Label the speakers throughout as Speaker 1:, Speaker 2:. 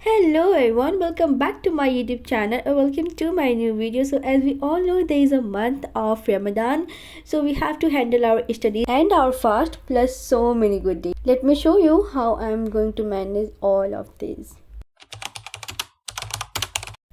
Speaker 1: Hello everyone, welcome back to my YouTube channel or welcome to my new video. So as we all know, there is a month of Ramadan, so we have to handle our studies and our fast plus so many good deeds. Let me show you how I am going to manage all of this.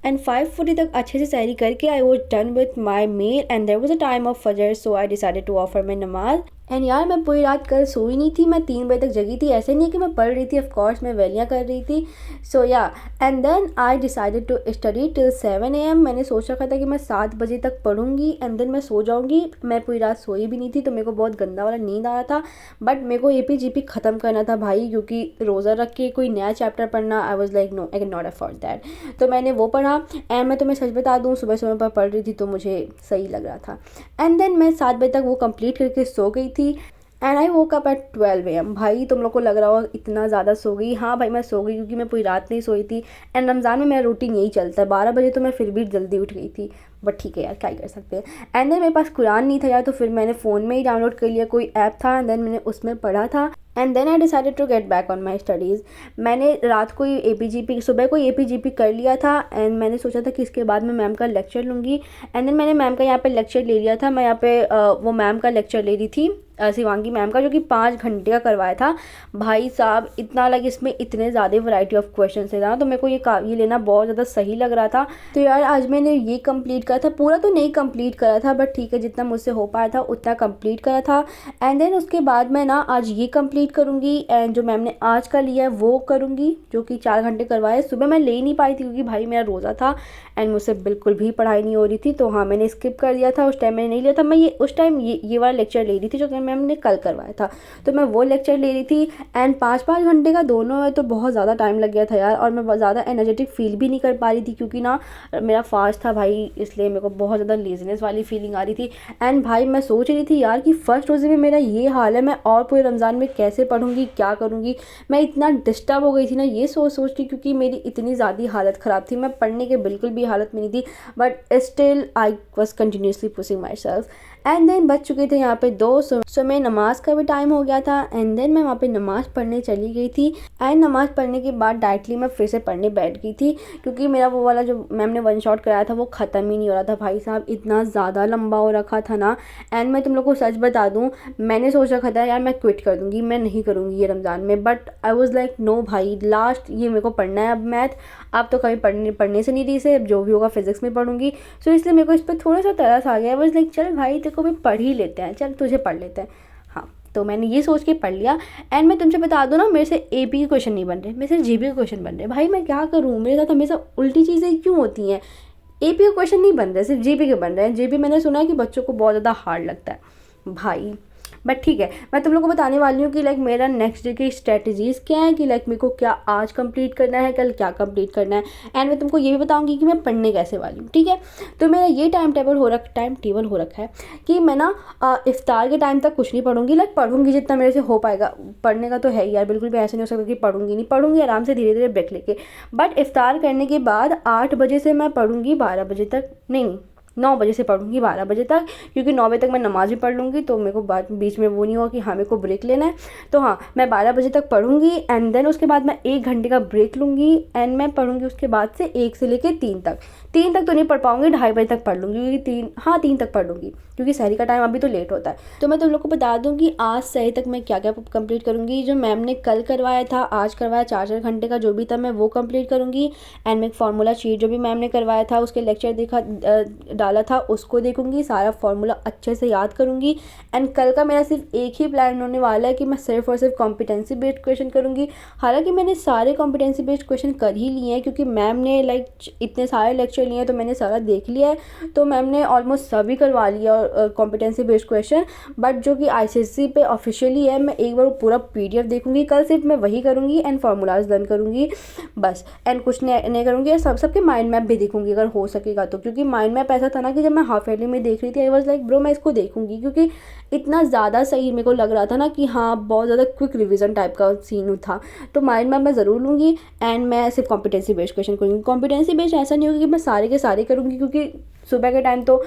Speaker 1: And 5:40 तक अच्छे से सहरी करके I was done with my meal and there was a time of Fajr, so I decided to offer my namaz. And यार मैं पूरी रात कल सोई नहीं थी, मैं 3 बजे तक जगी थी। ऐसे नहीं है कि मैं पढ़ रही थी, ऑफ कोर्स मैं वैलियाँ कर रही थी। सो या and then I decided to study till 7 AM। मैंने सोच रखा था कि मैं 7 बजे तक पढ़ूंगी एंड देन मैं सो जाऊंगी। मैं पूरी रात सोई भी नहीं थी तो मेरे को बहुत गंदा वाला नींद आ रहा था, बट मेरे को APGP ख़त्म करना था भाई, क्योंकि रोज़ा रख के कोई नया चैप्टर पढ़ना, I was like no, I can not afford that. तो मैंने वो पढ़ा एंड मैं तुम्हें सच बता दूँ, सुबह सुबह पर पढ़ रही थी तो मुझे सही लग रहा था। एंड देन मैं 7 बजे तक वो कंप्लीट करके सो गई थी and I woke up at 12 AM। भाई तुम लोग को लग रहा होगा इतना ज़्यादा सो गई, हाँ भाई मैं सो गई क्योंकि मैं पूरी रात नहीं सोई थी। एंड रमज़ान में मेरा रूटीन यही चलता है, 12 बजे तो मैं फिर भी जल्दी उठ गई थी, बट ठीक है यार क्या ही कर सकते हैं। एंड देन मेरे पास कुरान नहीं था यार, तो फिर मैंने फ़ोन में ही डाउनलोड कर लिया, कोई ऐप था एंड देन मैंने उसमें पढ़ा था। And then I decided to get back on my studies. मैंने रात को ही APGP, सुबह को APGP कर लिया था एंड मैंने सोचा था कि इसके बाद मैं मैम का लेक्चर लूँगी। एंड देन मैंने मैम का यहाँ पे लेक्चर ले लिया था। मैं यहाँ पे वो मैम का लेक्चर ले रही थी, शिवांगी मैम का, जो कि 5 घंटे का करवाया था। भाई साहब इतना अलग, इसमें इतने ज़्यादा वैरायटी ऑफ क्वेश्चन थे ना, तो मेरे को ये लेना बहुत ज़्यादा सही लग रहा था। तो यार आज मैंने ये कंप्लीट करा था, पूरा तो नहीं कंप्लीट करा था बट ठीक है जितना मुझसे हो पाया था उतना कंप्लीट करा था। एंड देन उसके बाद मैं ना आज ये कंप्लीट करूँगी एंड जो मैम ने आज का लिया है वो करूँगी, जो कि 4 घंटे करवाए। सुबह मैं ले ही नहीं पाई थी क्योंकि भाई मेरा रोज़ा था एंड मुझसे बिल्कुल भी पढ़ाई नहीं हो रही थी, तो हाँ मैंने स्किप कर दिया था। उस टाइम मैंने नहीं लिया था, मैं ये उस टाइम ये वाला लेक्चर ले रही थी जो कि मैम ने कल करवाया था, तो मैं वो लेक्चर ले रही थी। एंड 5-5 घंटे का दोनों है तो बहुत ज़्यादा टाइम लग गया था यार, और मैं बहुत ज़्यादा एनर्जेटिक फील भी नहीं कर पा रही थी क्योंकि ना मेरा फास्ट था भाई, इसलिए मेरे को बहुत ज़्यादा लेजीनेस वाली फीलिंग आ रही थी। एंड भाई मैं सोच रही थी यार कि फर्स्ट रोज़े में मेरा ये हाल है, मैं और पूरे रमज़ान में कैसे पढ़ूंगी, क्या करूँगी। मैं इतना डिस्टर्ब हो गई थी ना ये सोच के, क्योंकि मेरी इतनी ज़्यादा हालत ख़राब थी, मैं पढ़ने के बिल्कुल भी हालत में नहीं थी, but still I was continuously pushing myself. And then बच चुके थे यहाँ पे 2, सो मैं नमाज का भी टाइम हो गया था एंड देन मैं वहाँ पे नमाज़ पढ़ने चली गई थी। एंड नमाज़ पढ़ने के बाद डायरेक्टली मैं फिर से पढ़ने बैठ गई थी क्योंकि मेरा वो वाला जो मैम ने 1 शॉट कराया था वो ख़त्म ही नहीं हो रहा था भाई साहब, इतना ज़्यादा लंबा हो रखा था ना। एंड मैं तुम लोग को सच बता दूँ, मैंने सोच रखा था यार मैं क्विट कर दूँगी, मैं नहीं करूँगी ये रमज़ान में, but I was like no भाई, लास्ट ये मेरे को पढ़ना है अब मैथ। अब तो कभी पढ़ने से नहीं रही से, जो भी होगा फिजिक्स में पढ़ूंगी। सो इसलिए मेरे को इस पर थोड़ा सा तरस आ गया। बस लाइक चल भाई तेरे को भी पढ़ ही लेते हैं, चल तुझे पढ़ लेते हैं। हाँ तो मैंने ये सोच के पढ़ लिया। एंड मैं तुमसे बता दूँ ना, मेरे से AP के क्वेश्चन नहीं बन रहे, मेरे से GB के क्वेश्चन बन रहे। भाई मैं क्या करूँ, मेरे साथ हमेशा उल्टी चीज़ें क्यों होती हैं। AP के क्वेश्चन नहीं बन रहे, सिर्फ GB के बन रहे हैं। GB मैंने सुना है कि बच्चों को बहुत ज़्यादा हार्ड लगता है भाई, बट ठीक है मैं तुम लोग को बताने वाली हूँ कि लाइक मेरा नेक्स्ट डे की स्ट्रेटजीज़ क्या है, कि लाइक मेरे को क्या आज कंप्लीट करना है, कल क्या कंप्लीट करना है। एंड मैं तुमको ये भी बताऊँगी कि मैं पढ़ने कैसे वाली हूँ, ठीक है। तो मेरा ये टाइम टेबल हो रखा है कि मैं ना इफ्तार के टाइम तक कुछ नहीं पढ़ूंगी, लाइक पढ़ूंगी जितना मेरे से हो पाएगा। पढ़ने का तो है ही यार, बिल्कुल भी ऐसे नहीं हो सकता कि पढ़ूंगी नहीं, पढ़ूंगी आराम से धीरे धीरे ब्रेक लेके। बट इफ्तार करने के बाद 8 बजे से मैं पढ़ूंगी 12 बजे तक, नहीं 9 बजे से पढ़ूंगी 12 बजे तक, क्योंकि 9 बजे तक मैं नमाज़ भी पढ़ लूँगी तो मेरे को बाद बीच में वो नहीं होगा कि हाँ मेरे को ब्रेक लेना है। तो हाँ मैं 12 बजे तक पढ़ूंगी एंड देन उसके बाद मैं 1 घंटे का ब्रेक लूँगी एंड मैं पढ़ूंगी उसके बाद से 1 से लेकर 3 तक। 3 तक तो नहीं पढ़ पाऊंगी, 2:30 बजे तक पढ़ लूँगी, क्योंकि 3 तक पढ़ लूँगी क्योंकि सहरी का टाइम अभी तो लेट होता है। तो मैं तुम लोग को बता दूँ कि आज सहरी तक मैं क्या क्या कंप्लीट करूँगी। जो मैम ने कल करवाया था, आज करवाया 4-4 घंटे का जो भी था, मैं वो कंप्लीट करूँगी। एंड मैं फार्मूला शीट जो भी मैम ने करवाया था, उसके लेक्चर डाला था उसको देखूंगी, सारा फार्मूला अच्छे से याद करूंगी। एंड कल का मेरा सिर्फ एक ही प्लान होने वाला है कि मैं सिर्फ और सिर्फ कॉम्पिटेंसी बेस्ड क्वेश्चन करूंगी। हालांकि मैंने सारे कॉम्पिटेंसी बेस्ड क्वेश्चन कर ही लिए हैं क्योंकि मैम ने लाइक इतने सारे लेक्चर लिए हैं तो मैंने सारा देख लिया है, तो मैम ने ऑलमोस्ट सभी करवा लिया कॉम्पिटेंसी बेस्ड क्वेश्चन। बट जो कि ICSE पे ऑफिशियली है, मैं एक बार पूरा PDF देखूंगी, कल सिर्फ मैं वही करूंगी एंड फार्मूलाज लर्न करूंगी बस। एंड कुछ नहीं करूंगी, सबके माइंड मैप भी देखूंगी अगर हो सकेगा तो, क्योंकि माइंड मैप ऐसा था ना कि जब मैं हाफ ईयरली में देख रही थी आई वाज लाइक ब्रो मैं इसको देखूंगी, क्योंकि इतना ज़्यादा सही मेरे को लग रहा था ना कि हाँ बहुत ज़्यादा क्विक रिवीजन टाइप का सीन था। तो माइंड मैप मैं ज़रूर लूँगी एंड मैं सिर्फ कॉम्पिटेंसी बेस्ड क्वेश्चन करूँगी। कॉम्पिटेंसी बेस्ड ऐसा नहीं होगी कि मैं सारे के सारे करूँगी, क्योंकि सुबह के टाइम तो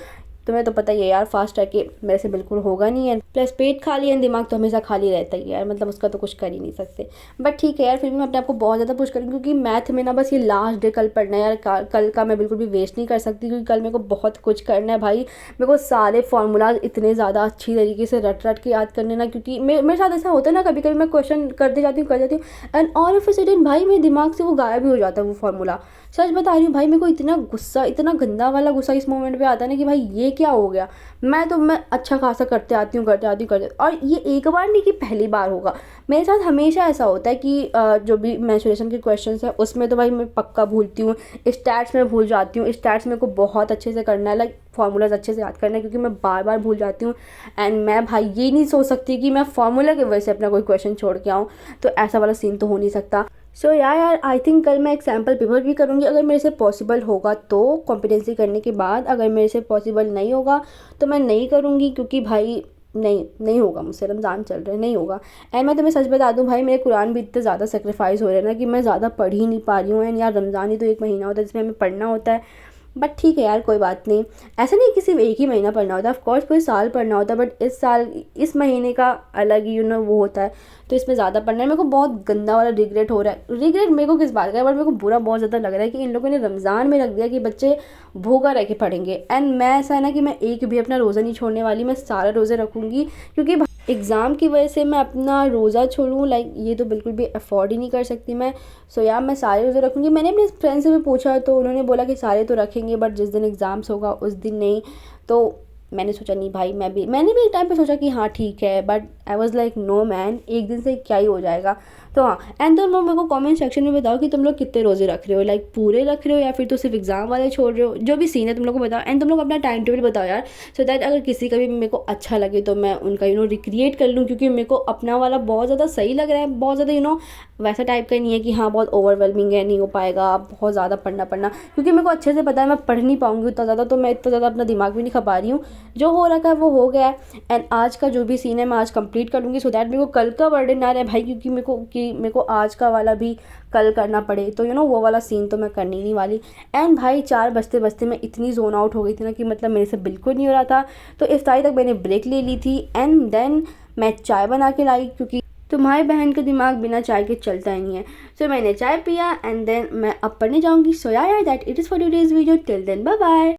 Speaker 1: तुम्हें तो पता ही है यार फास्ट है कि मेरे से बिल्कुल होगा नहीं है, प्लस पेट खाली है, दिमाग तो हमेशा खाली रहता ही है यार, मतलब उसका तो कुछ कर ही नहीं सकते। बट ठीक है यार, फिर भी मैं अपने आप को बहुत ज़्यादा पुश करूँगी क्योंकि मैथ में ना बस ये लास्ट डे कल पढ़ना है यार, कल का मैं बिल्कुल भी वेस्ट नहीं कर सकती क्योंकि कल मेरे को बहुत कुछ करना है भाई। मेरे को सारे फार्मूलाज इतने ज़्यादा अच्छी तरीके से रट रट के याद करने ना, क्योंकि मेरे साथ ऐसा होता है ना, कभी कभी मैं क्वेश्चन करते जाती हूँ and all of a sudden भाई मेरे दिमाग से वो गायब ही हो जाता है वो फार्मूला। सच बता रही हूँ भाई, मेरे को इतना गुस्सा, इतना गंदा वाला गुस्सा इस मोमेंट पे आता है ना कि भाई ये क्या हो गया। मैं अच्छा खासा करते आती हूँ और ये एक बार नहीं कि पहली बार होगा। मेरे साथ हमेशा ऐसा होता है कि जो भी मेंसुरेशन के क्वेश्चंस है उसमें तो भाई मैं पक्का भूलती हूँ, स्टैट्स में भूल जाती हूँ, स्टैट्स मेरे को बहुत अच्छे से करना है, लाइक फार्मूलाज अच्छे से याद करना है क्योंकि मैं बार बार भूल जाती हूँ। एंड मैं भाई ये नहीं सोच सकती कि मैं फार्मूला की वजह से अपना कोई क्वेश्चन छोड़ के आऊँ, तो ऐसा वाला सीन तो हो नहीं सकता। सो यार आई थिंक कल मैं एक सैम्पल पेपर भी करूँगी अगर मेरे से पॉसिबल होगा तो, कॉम्पिटेंसी करने के बाद। अगर मेरे से पॉसिबल नहीं होगा तो मैं नहीं करूँगी क्योंकि भाई नहीं होगा मुझसे, रमज़ान चल रहा है, नहीं होगा। एंड मैं तुम्हें सच बता दूं भाई, मेरे कुरान भी इतने ज़्यादा सेक्रीफाइस हो रहे हैं ना कि मैं ज़्यादा पढ़ ही नहीं पा रही हूँ। एंड यार रमज़ान ही तो एक महीना होता है जिसमें हमें पढ़ना होता है। बट ठीक है यार कोई बात नहीं, ऐसा नहीं कि सिर्फ एक ही महीना पढ़ना होता है, ऑफकोर्स पूरे साल पढ़ना होता है, बट इस साल इस महीने का अलग ही वो होता है, तो इसमें ज़्यादा पढ़ना है। मेरे को बहुत गंदा वाला रिग्रेट हो रहा है। रिग्रेट मेरे को किस बात का है, बट मेरे को बुरा बहुत ज़्यादा लग रहा है कि इन लोगों ने रमज़ान में रख दिया कि बच्चे भूखा रह के पढ़ेंगे। एंड मैं ऐसा है ना कि मैं एक भी अपना रोज़ा नहीं छोड़ने वाली, मैं सारे रोज़े रखूँगी क्योंकि एग्ज़ाम की वजह से मैं अपना रोज़ा छोड़ूँ, लाइक ये तो बिल्कुल भी अफोर्ड ही नहीं कर सकती मैं। सो यार मैं सारे रोज़े रखूँगी। मैंने अपने फ्रेंड से भी पूछा तो उन्होंने बोला कि सारे तो रखेंगे बट जिस दिन एग्ज़ाम्स होगा उस दिन नहीं। तो मैंने सोचा नहीं भाई, मैंने भी एक टाइम पे सोचा कि हाँ ठीक है, but I was like no man, एक दिन से क्या ही हो जाएगा। तो हाँ, एंड तुम लोग मेरे को कमेंट सेक्शन में बताओ कि तुम लोग कितने रोज़े रख रहे हो, लाइक पूरे रख रहे हो या फिर तो सिर्फ एग्ज़ाम वाले छोड़ रहे हो, जो भी सीन है तुम लोग को बताओ। एंड तुम लोग अपना टाइम टेबल बताओ यार, सो दैट अगर किसी का भी मेरे को अच्छा लगे तो मैं उनका रिक्रिएट कर लूँ, क्योंकि मेरे को अपना वाला बहुत ज़्यादा सही लग रहा है, बहुत ज़्यादा वैसा टाइप का नहीं है कि हाँ बहुत ओवरवेलमिंग है, नहीं हो पाएगा बहुत ज़्यादा पढ़ना, क्योंकि मेरे को अच्छे से पता है मैं पढ़ नहीं पाऊँगी उतना ज़्यादा, तो मैं इतना ज़्यादा अपना दिमाग भी नहीं खपा रही हूँ। जो हो रखा है वो हो गया है। एंड आज का जो भी सीन है मैं आज कंप्लीट कर लूँगी, सो दैट मेरे को कल का बर्डन ना रहे भाई, क्योंकि मेरे को आज का वाला भी कल करना पड़े, तो वो वाला सीन तो मैं करनी नहीं वाली। एंड भाई 4 बजते बजते मैं इतनी जोन आउट हो गई थी ना कि मतलब मेरे से बिल्कुल नहीं हो रहा था। तो इफ्तारी तक मैंने ब्रेक ले ली थी एंड देन मैं चाय बना के लाई, क्योंकि तुम्हारी बहन का दिमाग बिना चाय के चलता ही नहीं है। सो मैंने चाय पिया एंड देन मैं अब पढ़ने जाऊँगी। सो यार that it is for today's video, till then bye bye.